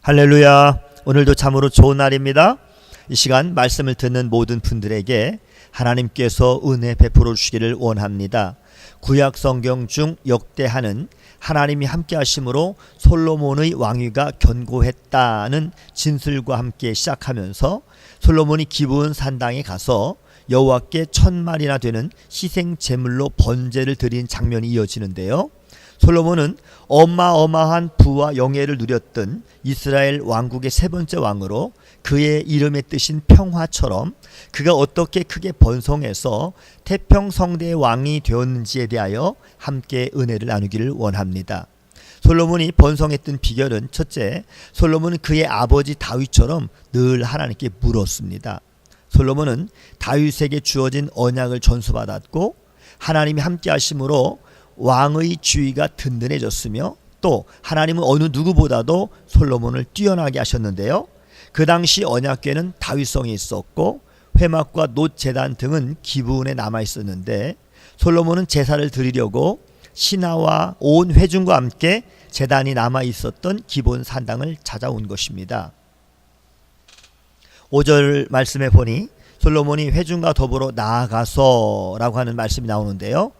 할렐루야. 오늘도 참으로 좋은 날입니다. 이 시간 말씀을 듣는 모든 분들에게 하나님께서 은혜 베풀어 주시기를 원합니다. 구약 성경 중 역대하는 하나님이 함께 하심으로 솔로몬의 왕위가 견고했다는 진술과 함께 시작하면서 솔로몬이 기브온 산당에 가서 여호와께 1000마리나 되는 희생 제물로 번제를 드린 장면이 이어지는데요. 솔로몬은 어마어마한 부와 영예를 누렸던 이스라엘 왕국의 세 번째 왕으로 그의 이름의 뜻인 평화처럼 그가 어떻게 크게 번성해서 태평성대의 왕이 되었는지에 대하여 함께 은혜를 나누기를 원합니다. 솔로몬이 번성했던 비결은 첫째, 솔로몬은 그의 아버지 다윗처럼 늘 하나님께 물었습니다. 솔로몬은 다윗에게 주어진 언약을 전수받았고 하나님이 함께 하심으로 왕의 지위가 든든해졌으며 또 하나님은 어느 누구보다도 솔로몬을 뛰어나게 하셨는데요. 그 당시 언약궤는 다윗성에 있었고 회막과 놋 제단 등은 기브온에 남아 있었는데 솔로몬은 제사를 드리려고 신하와 온 회중과 함께 제단이 남아 있었던 기브온 산당을 찾아온 것입니다. 5절 말씀에 보니 솔로몬이 회중과 더불어 나아가서라고 하는 말씀이 나오는데요.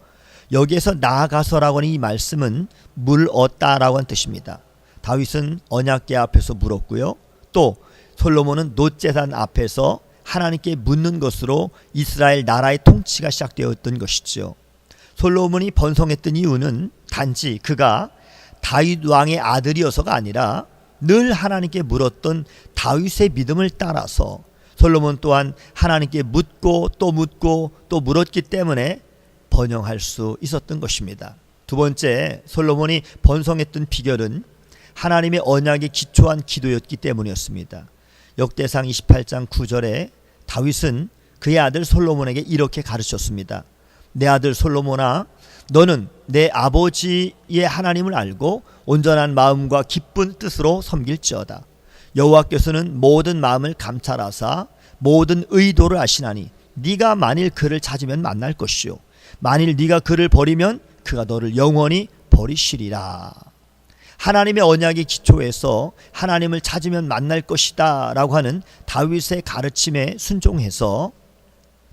여기에서 나아가서라고 하는 이 말씀은 물 얻다라고 하는 뜻입니다. 다윗은 언약궤 앞에서 물었고요. 또 솔로몬은 놋제단 앞에서 하나님께 묻는 것으로 이스라엘 나라의 통치가 시작되었던 것이죠. 솔로몬이 번성했던 이유는 단지 그가 다윗 왕의 아들이어서가 아니라 늘 하나님께 물었던 다윗의 믿음을 따라서 솔로몬 또한 하나님께 묻고 또 물었기 때문에 번영할 수 있었던 것입니다. 두 번째, 솔로몬이 번성했던 비결은 하나님의 언약에 기초한 기도였기 때문이었습니다. 역대상 28장 9절에 다윗은 그의 아들 솔로몬에게 이렇게 가르쳤습니다. 내 아들 솔로몬아, 너는 내 아버지의 하나님을 알고 온전한 마음과 기쁜 뜻으로 섬길지어다. 여호와께서는 모든 마음을 감찰하사 모든 의도를 아시나니 네가 만일 그를 찾으면 만날 것이요 만일 네가 그를 버리면 그가 너를 영원히 버리시리라. 하나님의 언약의 기초에서 하나님을 찾으면 만날 것이다 라고 하는 다윗의 가르침에 순종해서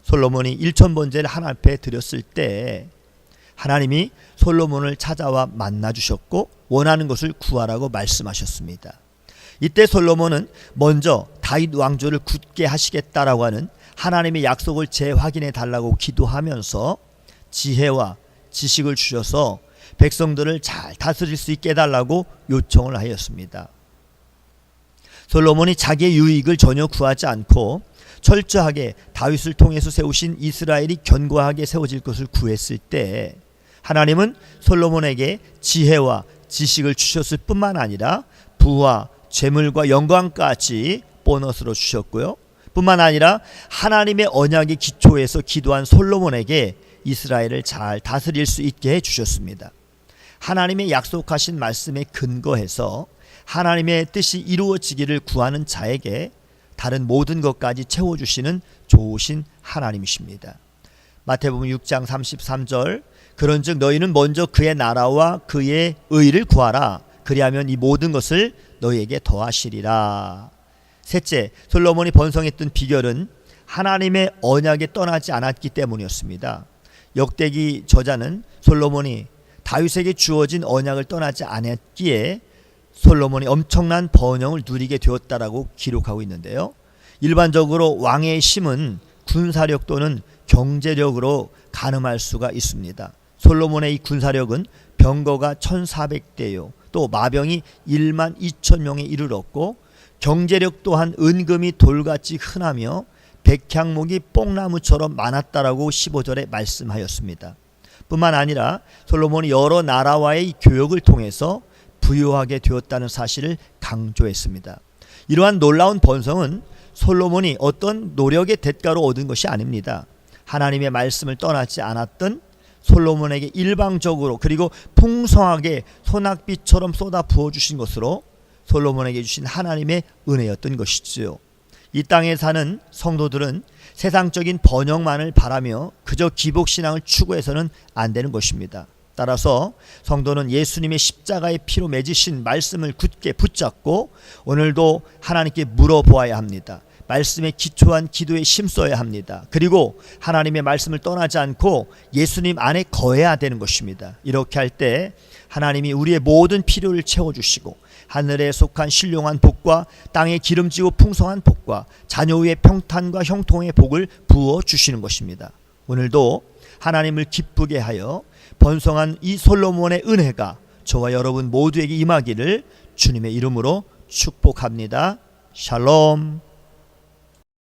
솔로몬이 1000번제를 하나님 앞에 드렸을 때 하나님이 솔로몬을 찾아와 만나주셨고 원하는 것을 구하라고 말씀하셨습니다. 이때 솔로몬은 먼저 다윗 왕조를 굳게 하시겠다라고 하는 하나님의 약속을 재확인해 달라고 기도하면서 지혜와 지식을 주셔서 백성들을 잘 다스릴 수 있게 해달라고 요청을 하였습니다. 솔로몬이 자기의 유익을 전혀 구하지 않고 철저하게 다윗을 통해서 세우신 이스라엘이 견고하게 세워질 것을 구했을 때 하나님은 솔로몬에게 지혜와 지식을 주셨을 뿐만 아니라 부와 재물과 영광까지 보너스로 주셨고요. 뿐만 아니라 하나님의 언약의 기초에서 기도한 솔로몬에게 이스라엘을 잘 다스릴 수 있게 해주셨습니다. 하나님의 약속하신 말씀에 근거해서 하나님의 뜻이 이루어지기를 구하는 자에게 다른 모든 것까지 채워주시는 좋으신 하나님이십니다. 마태복음 6장 33절 그런즉 너희는 먼저 그의 나라와 그의 의를 구하라. 그리하면 이 모든 것을 너희에게 더하시리라. 셋째, 솔로몬이 번성했던 비결은 하나님의 언약에 떠나지 않았기 때문이었습니다. 역대기 저자는 솔로몬이 다윗에게 주어진 언약을 떠나지 않았기에 솔로몬이 엄청난 번영을 누리게 되었다라고 기록하고 있는데요. 일반적으로 왕의 힘은 군사력 또는 경제력으로 가늠할 수가 있습니다. 솔로몬의 이 군사력은 병거가 1400대요. 또 마병이 1만 2천 명에 이르렀고 경제력 또한 은금이 돌같이 흔하며 백향목이 뽕나무처럼 많았다라고 15절에 말씀하였습니다. 뿐만 아니라 솔로몬이 여러 나라와의 교역을 통해서 부유하게 되었다는 사실을 강조했습니다. 이러한 놀라운 번성은 솔로몬이 어떤 노력의 대가로 얻은 것이 아닙니다. 하나님의 말씀을 떠나지 않았던 솔로몬에게 일방적으로 그리고 풍성하게 소낙비처럼 쏟아 부어주신 것으로 솔로몬에게 주신 하나님의 은혜였던 것이지요. 이 땅에 사는 성도들은 세상적인 번영만을 바라며 그저 기복신앙을 추구해서는 안 되는 것입니다. 따라서 성도는 예수님의 십자가의 피로 맺으신 말씀을 굳게 붙잡고 오늘도 하나님께 물어보아야 합니다. 말씀에 기초한 기도에 힘써야 합니다. 그리고 하나님의 말씀을 떠나지 않고 예수님 안에 거해야 되는 것입니다. 이렇게 할 때 하나님이 우리의 모든 필요를 채워주시고 하늘에 속한 신령한 복과 땅에 기름지고 풍성한 복과 자녀의 평탄과 형통의 복을 부어주시는 것입니다. 오늘도 하나님을 기쁘게 하여 번성한 이 솔로몬의 은혜가 저와 여러분 모두에게 임하기를 주님의 이름으로 축복합니다. 샬롬.